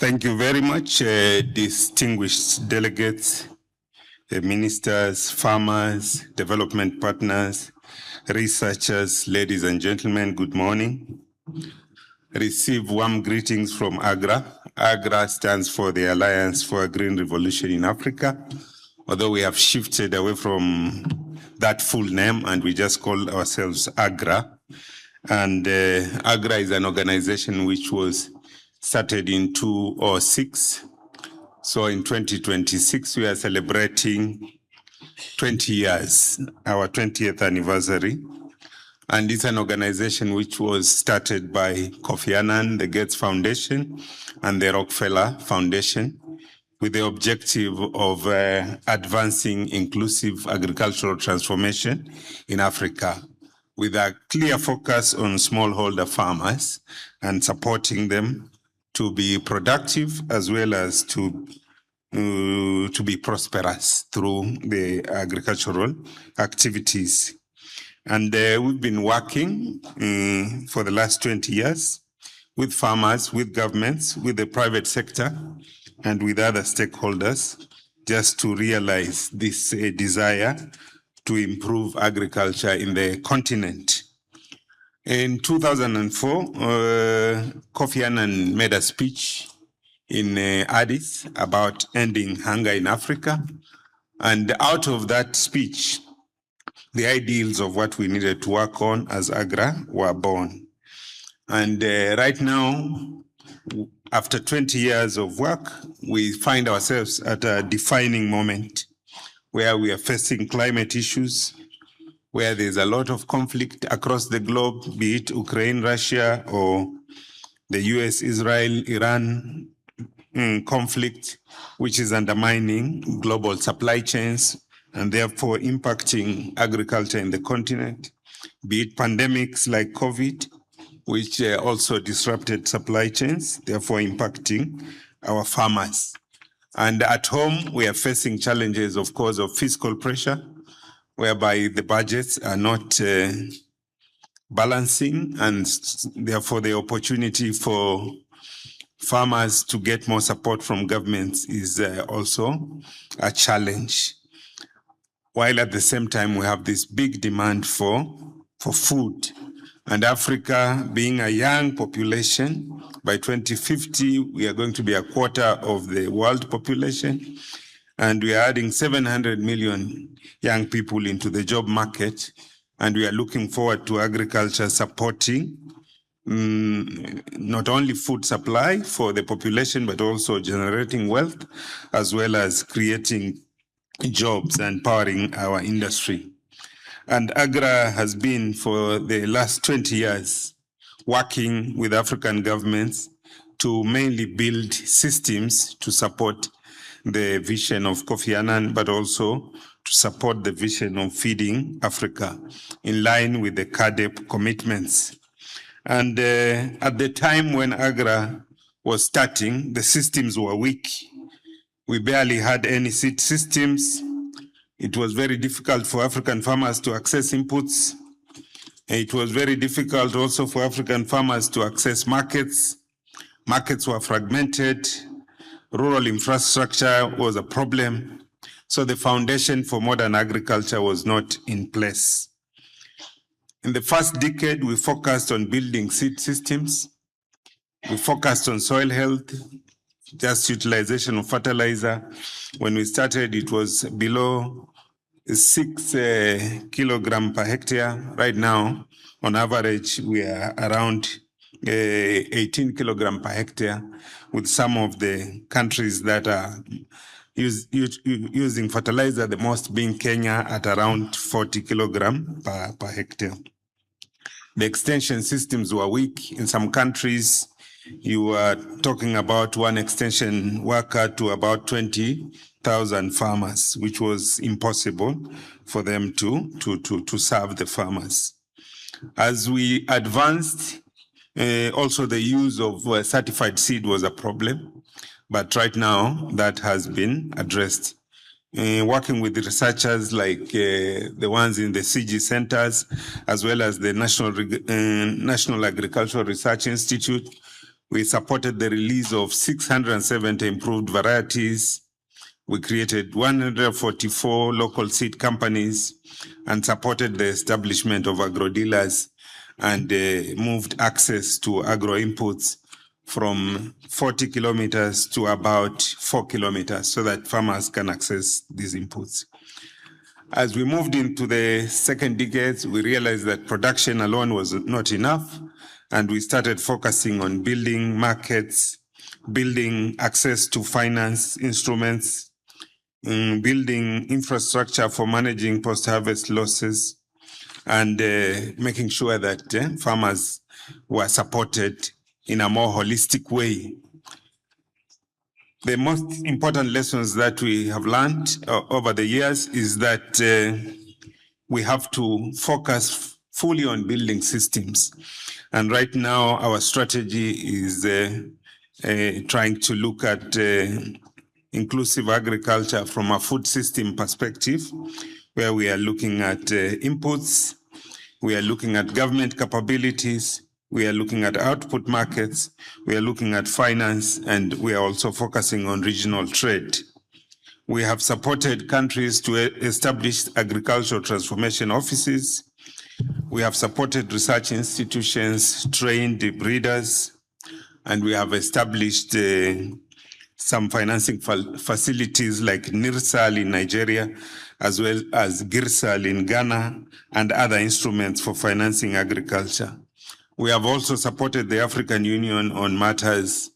Thank you very much, distinguished delegates, ministers, farmers, development partners, researchers, ladies and gentlemen, good morning. Receive warm greetings from AGRA. AGRA stands for the Alliance for a Green Revolution in Africa, although we have shifted away from that full name and we just call ourselves AGRA. And AGRA is an organization which was started in 2006. So in 2026, we are celebrating 20 years, our 20th anniversary. And it's an organization which was started by Kofi Annan, the Gates Foundation, and the Rockefeller Foundation, with the objective of advancing inclusive agricultural transformation in Africa, with a clear focus on smallholder farmers and supporting them to be productive as well as to be prosperous through the agricultural activities. And we've been working for the last 20 years with farmers, with governments, with the private sector, and with other stakeholders, just to realize this desire to improve agriculture in the continent. In 2004, Kofi Annan made a speech in Addis about ending hunger in Africa. And out of that speech, the ideals of what we needed to work on as AGRA were born. And right now, after 20 years of work, we find ourselves at a defining moment where we are facing climate issues, where there's a lot of conflict across the globe, be it Ukraine, Russia, or the US, Israel, Iran conflict, which is undermining global supply chains and therefore impacting agriculture in the continent, be it pandemics like COVID, which also disrupted supply chains, therefore impacting our farmers. And at home, we are facing challenges, of course, of fiscal pressure, whereby the budgets are not balancing, and therefore the opportunity for farmers to get more support from governments is also a challenge. While at the same time, we have this big demand for food. And Africa, being a young population, by 2050, we are going to be a quarter of the world population. And we are adding 700 million young people into the job market. And we are looking forward to agriculture supporting not only food supply for the population, but also generating wealth, as well as creating jobs and powering our industry. And AGRA has been, for the last 20 years, working with African governments to mainly build systems to support the vision of Kofi Annan, but also to support the vision of feeding Africa in line with the KENAFF commitments. And at the time when AGRA was starting, the systems were weak. We barely had any seed systems. It was very difficult for African farmers to access inputs. It was very difficult also for African farmers to access markets. Markets were fragmented. Rural infrastructure was a problem. So the foundation for modern agriculture was not in place. In the first decade, we focused on building seed systems. We focused on soil health, just utilization of fertilizer. When we started, it was below 6 kilogram per hectare. Right now, on average, we are around 18 kilogram per hectare, with some of the countries that are using fertilizer, the most being Kenya at around 40 kilogram per hectare. The extension systems were weak. In some countries, you were talking about one extension worker to about 20,000 farmers, which was impossible for them to serve the farmers. As we advanced, also the use of certified seed was a problem, but right now that has been addressed. Working with researchers like the ones in the CG centers, as well as the National Agricultural Research Institute, We supported the release of 670 improved varieties. We created 144 local seed companies and supported the establishment of agro-dealers and moved access to agro inputs from 40 kilometers to about 4 kilometers so that farmers can access these inputs. As we moved into the second decade, we realized that production alone was not enough, and we started focusing on building markets, building access to finance instruments, building infrastructure for managing post-harvest losses, and making sure that farmers were supported in a more holistic way. The most important lessons that we have learned over the years is that we have to focus fully on building systems. And right now, our strategy is trying to look at inclusive agriculture from a food system perspective, where we are looking at inputs, we are looking at government capabilities, we are looking at output markets, we are looking at finance, and we are also focusing on regional trade. We have supported countries to establish agricultural transformation offices. We have supported research institutions, trained breeders, and we have established some financing facilities like NIRSAL in Nigeria, as well as GIRSAL in Ghana, and other instruments for financing agriculture. We have also supported the African Union on matters,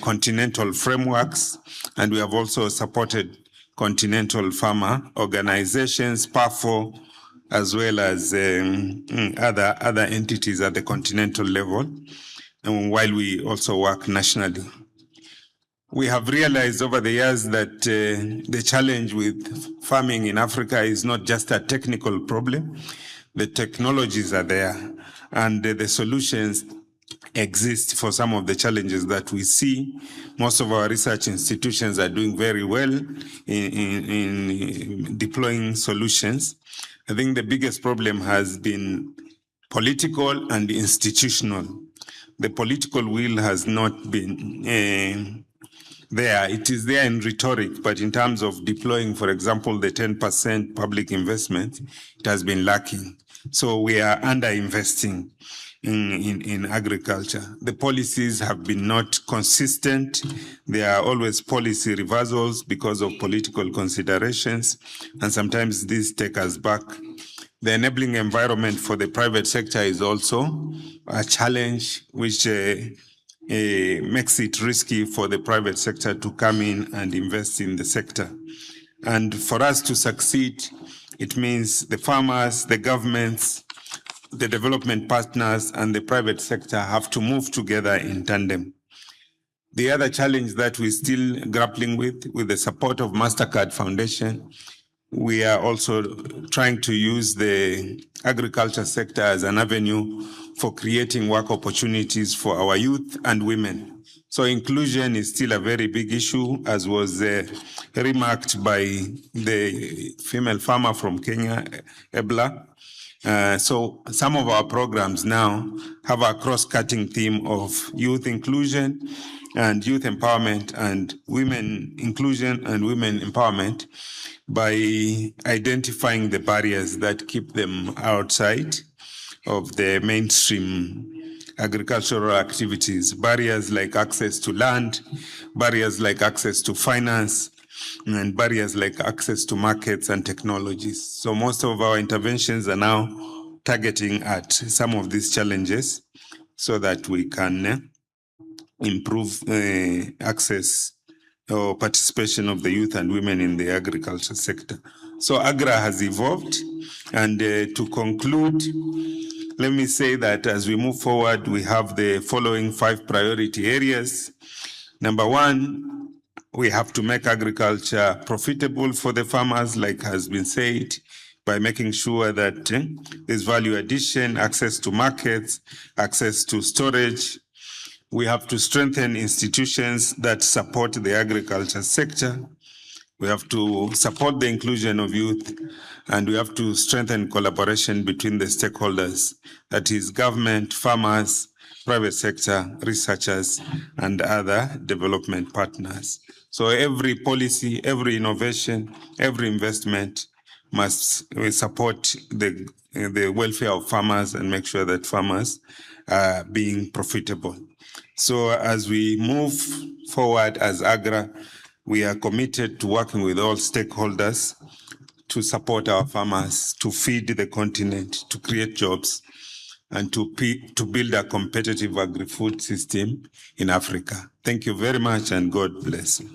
continental frameworks, and we have also supported continental farmer organizations, PAFO, as well as other entities at the continental level, and while we also work nationally. We have realized over the years that the challenge with farming in Africa is not just a technical problem. The technologies are there, and the solutions exist for some of the challenges that we see. Most of our research institutions are doing very well in deploying solutions. I think the biggest problem has been political and institutional. The political will has not been there. It is there in rhetoric, but in terms of deploying, for example, the 10% public investment, it has been lacking. So we are underinvesting in agriculture. The policies have been not consistent. There are always policy reversals because of political considerations, and sometimes these take us back. The enabling environment for the private sector is also a challenge, which makes it risky for the private sector to come in and invest in the sector. And for us to succeed, it means the farmers, the governments, the development partners, and the private sector have to move together in tandem. The other challenge that we're still grappling with the support of MasterCard Foundation, we are also trying to use the agriculture sector as an avenue for creating work opportunities for our youth and women. So inclusion is still a very big issue, as was remarked by the female farmer from Kenya, Ebla. So some of our programs now have a cross-cutting theme of youth inclusion and youth empowerment and women inclusion and women empowerment by identifying the barriers that keep them outside of the mainstream agricultural activities, barriers like access to land, barriers like access to finance, and barriers like access to markets and technologies. So most of our interventions are now targeting at some of these challenges so that we can improve access or participation of the youth and women in the agriculture sector. So AGRA has evolved, and to conclude, let me say that as we move forward, we have the following 5 priority areas. Number 1, we have to make agriculture profitable for the farmers, like has been said, by making sure that there's value addition, access to markets, access to storage. We have to strengthen institutions that support the agriculture sector. We have to support the inclusion of youth, and we have to strengthen collaboration between the stakeholders, that is government, farmers, private sector, researchers, and other development partners. So every policy, every innovation, every investment must support the welfare of farmers and make sure that farmers are being profitable. So as we move forward as AGRA, we are committed to working with all stakeholders to support our farmers, to feed the continent, to create jobs, and to build a competitive agri-food system in Africa. Thank you very much, and God bless you.